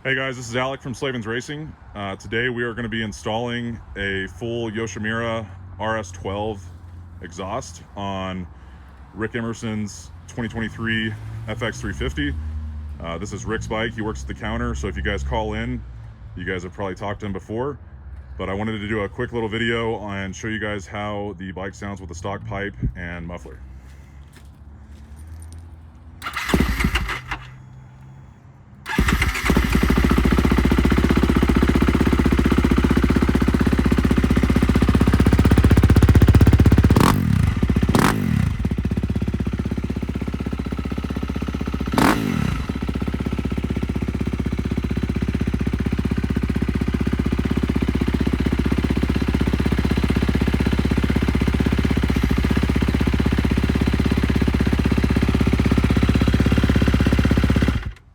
Hey guys, this is Alec from Slavens Racing. Today we are going to be installing a full Yoshimura RS-12 exhaust on Rick Emerson's 2023 FX350. This is Rick's bike. He works at the counter, so if you guys call in, you guys have probably talked to him before. But I wanted to do a quick little video and show you guys how the bike sounds with the stock pipe and muffler.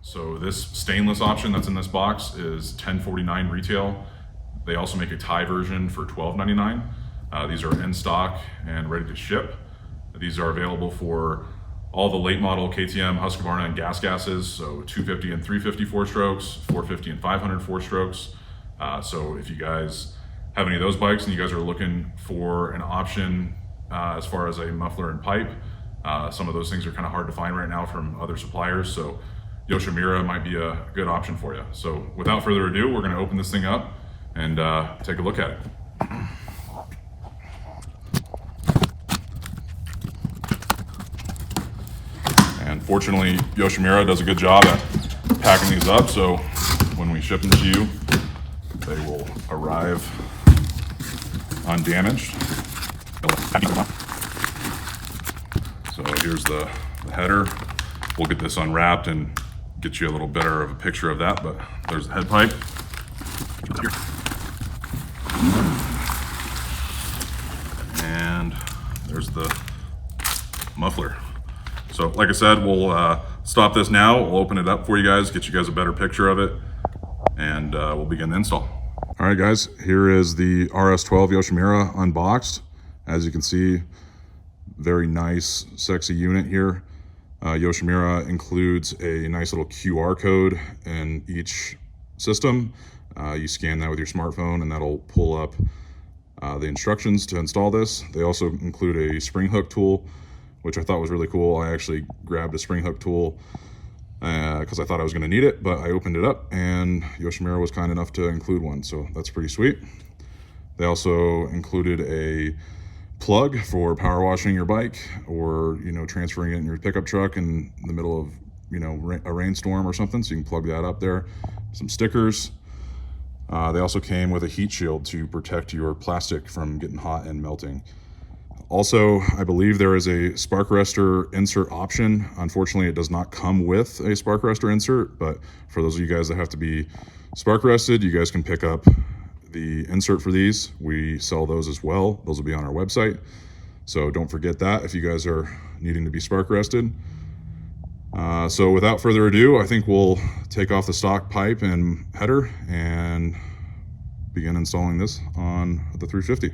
So this stainless option that's in this box is $10.49 retail. They also make a Thai version for $12.99. These are in stock and ready to ship. These are available for all the late model KTM, Husqvarna, and gases. So 250 and 350 four strokes, 450 and 500 four strokes. So if you guys have any of those bikes and you guys are looking for an option as far as a muffler and pipe, some of those things are kind of hard to find right now from other suppliers. So Yoshimura might be a good option for you. So without further ado, we're going to open this thing up and take a look at it. And fortunately, Yoshimura does a good job at packing these up, so when we ship them to you, they will arrive undamaged. So here's the header. We'll get this unwrapped and get you a little better of a picture of that, but there's the head pipe. And there's the muffler. So like I said, we'll stop this now. We'll open it up for you guys, get you guys a better picture of it, and we'll begin the install. All right guys, here is the RS-12 Yoshimura unboxed. As you can see, very nice, sexy unit here. Yoshimura includes a nice little QR code in each system. You scan that with your smartphone and that'll pull up the instructions to install this. They also include a spring hook tool, which I thought was really cool. I actually grabbed a spring hook tool because I thought I was going to need it, but I opened it up and Yoshimura was kind enough to include one, so that's pretty sweet. They also included a plug for power washing your bike, or transferring it in your pickup truck in the middle of a rainstorm or something, so you can plug that up there. Some stickers. They also came with a heat shield to protect your plastic from getting hot and melting. Also, I believe there is a spark arrestor insert option. Unfortunately, it does not come with a spark arrestor insert, but for those of you guys that have to be spark arrested, you guys can pick up the insert for these. We sell those as well. Those will be on our website, so don't forget that if you guys are needing to be spark arrested. So without further ado, I think we'll take off the stock pipe and header and begin installing this on the 350.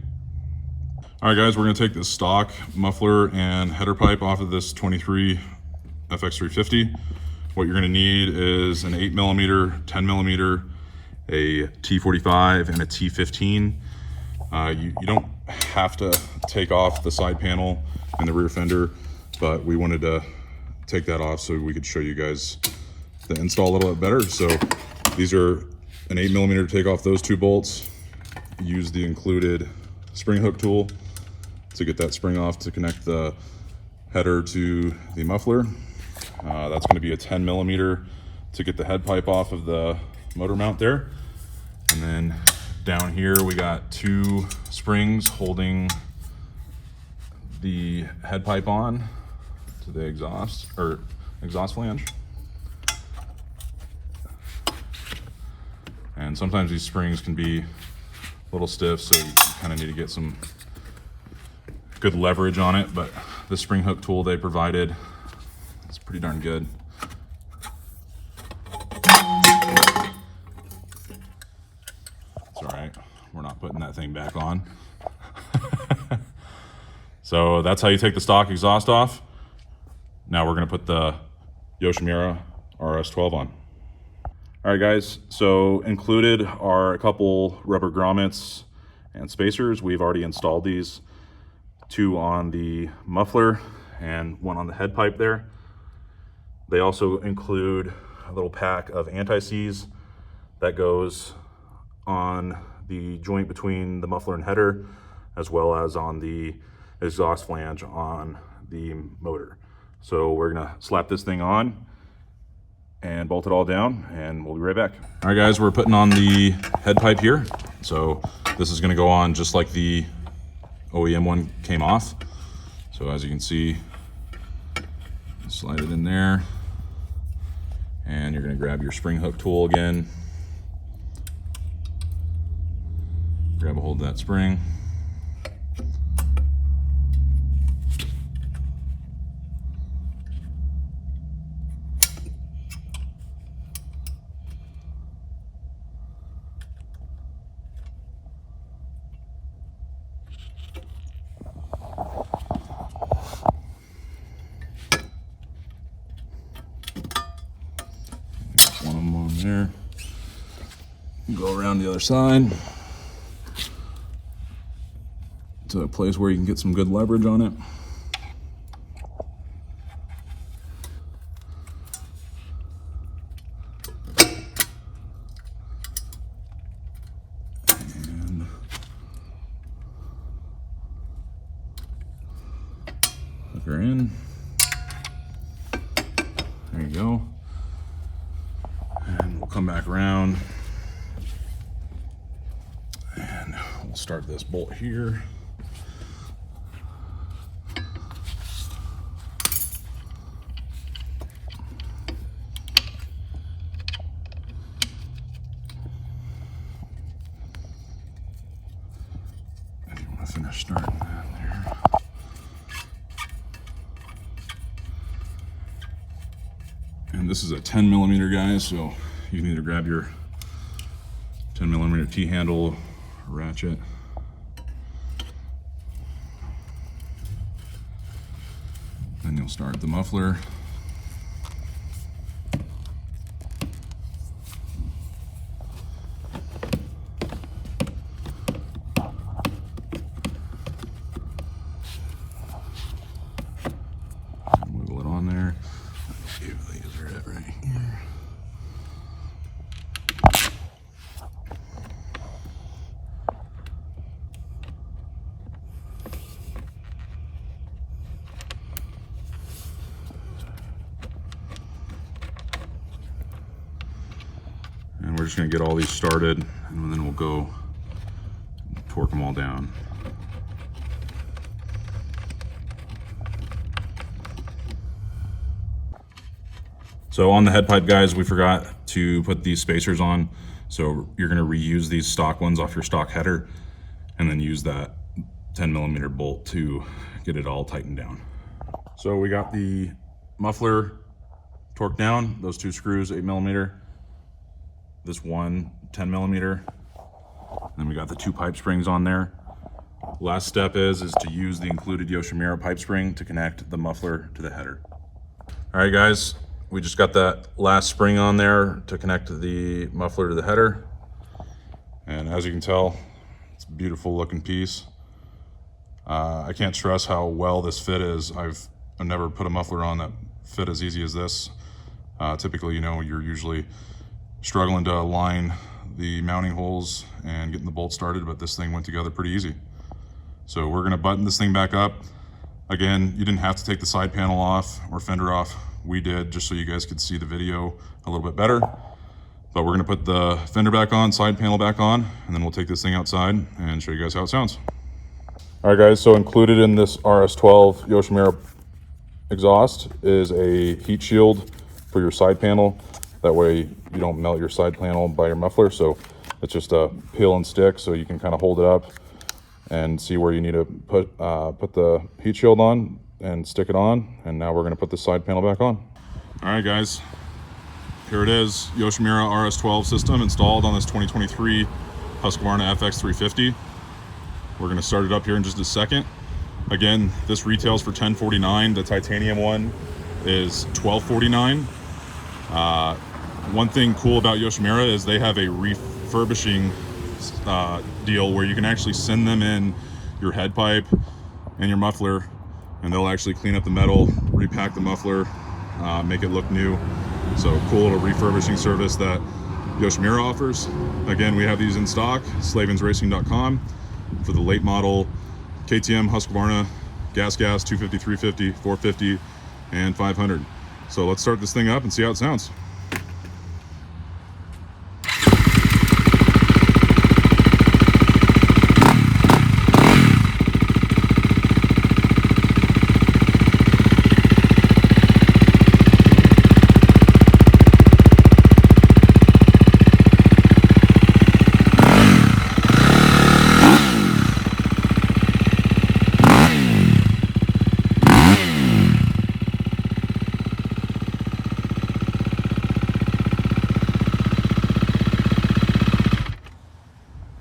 All right guys, we're going to take this stock muffler and header pipe off of this 23 FX350. What you're going to need is an 8mm, 10mm, a T45 and a T15. You don't have to take off the side panel and the rear fender, but we wanted to take that off so we could show you guys the install a little bit better. So these are an 8mm to take off those two bolts. Use the included spring hook tool to get that spring off to connect the header to the muffler. That's going to be a 10mm to get the head pipe off of the motor mount there. And then down here we got two springs holding the head pipe on to the exhaust flange. And sometimes these springs can be a little stiff, so you kind of need to get some good leverage on it, but the spring hook tool they provided is pretty darn good. It's all right, we're not putting that thing back on. So that's how you take the stock exhaust off. Now we're going to put the Yoshimura RS-12 on. All right, guys, so included are a couple rubber grommets and spacers. We've already installed these, 2 on the muffler and 1 on the head pipe there. They also include a little pack of anti-seize that goes on the joint between the muffler and header, as well as on the exhaust flange on the motor. So we're gonna slap this thing on and bolt it all down, and we'll be right back. All right, guys, we're putting on the head pipe here. So this is gonna go on just like the OEM one came off. So as you can see, slide it in there, and you're gonna grab your spring hook tool again. Grab a hold of that spring. One of them on there. Go around the other side to a place where you can get some good leverage on it. And hook her in. There you go. And we'll come back around and we'll start this bolt here. And you want to finish starting that there. And this is a 10 millimeter, guys, so you can either grab your 10 millimeter T-handle or ratchet. Then you'll start the muffler. Wiggle it on there. These are it right here. And we're just gonna get all these started, and then we'll go torque them all down. So on the head pipe, guys, we forgot to put these spacers on. So you're gonna reuse these stock ones off your stock header and then use that 10 millimeter bolt to get it all tightened down. So we got the muffler torqued down, those 2 screws, 8 millimeter, this one 10 millimeter, and then we got the 2 pipe springs on there. Last step is to use the included Yoshimura pipe spring to connect the muffler to the header. All right, guys, we just got that last spring on there to connect the muffler to the header. And as you can tell, it's a beautiful looking piece. I can't stress how well this fit is. I've never put a muffler on that fit as easy as this. Typically, you know, you're usually struggling to align the mounting holes and getting the bolt started, but this thing went together pretty easy. So we're gonna button this thing back up. Again, you didn't have to take the side panel off or fender off. We did, just so you guys could see the video a little bit better. But we're gonna put the fender back on, side panel back on, and then we'll take this thing outside and show you guys how it sounds. All right, guys, so included in this RS-12 Yoshimura exhaust is a heat shield for your side panel. That way you don't melt your side panel by your muffler. So it's just a peel and stick, so you can kind of hold it up and see where you need to put the heat shield on and stick it on. And now we're gonna put the side panel back on. All right, guys, here it is. Yoshimura RS-12 system installed on this 2023 Husqvarna FX350. We're gonna start it up here in just a second. Again, this retails for $1049. The titanium one is $1249. One thing cool about Yoshimura is they have a refurbishing deal where you can actually send them in your head pipe and your muffler, and they'll actually clean up the metal, repack the muffler, make it look new. So cool little refurbishing service that Yoshimura offers. Again, we have these in stock, slavensracing.com, for the late model KTM Husqvarna gas 250, 350, 450, and 500. So let's start this thing up and see how it sounds.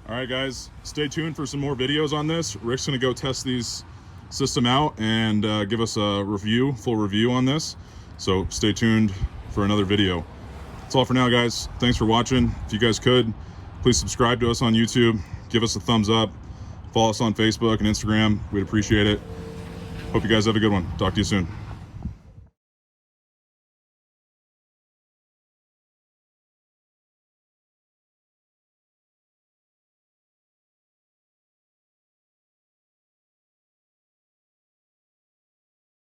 All right, guys, stay tuned for some more videos on this. Rick's gonna go test these system out and give us a review, full review on this. So stay tuned for another video. That's all for now, guys. Thanks for watching. If you guys could, please subscribe to us on YouTube. Give us a thumbs up. Follow us on Facebook and Instagram. We'd appreciate it. Hope you guys have a good one. Talk to you soon.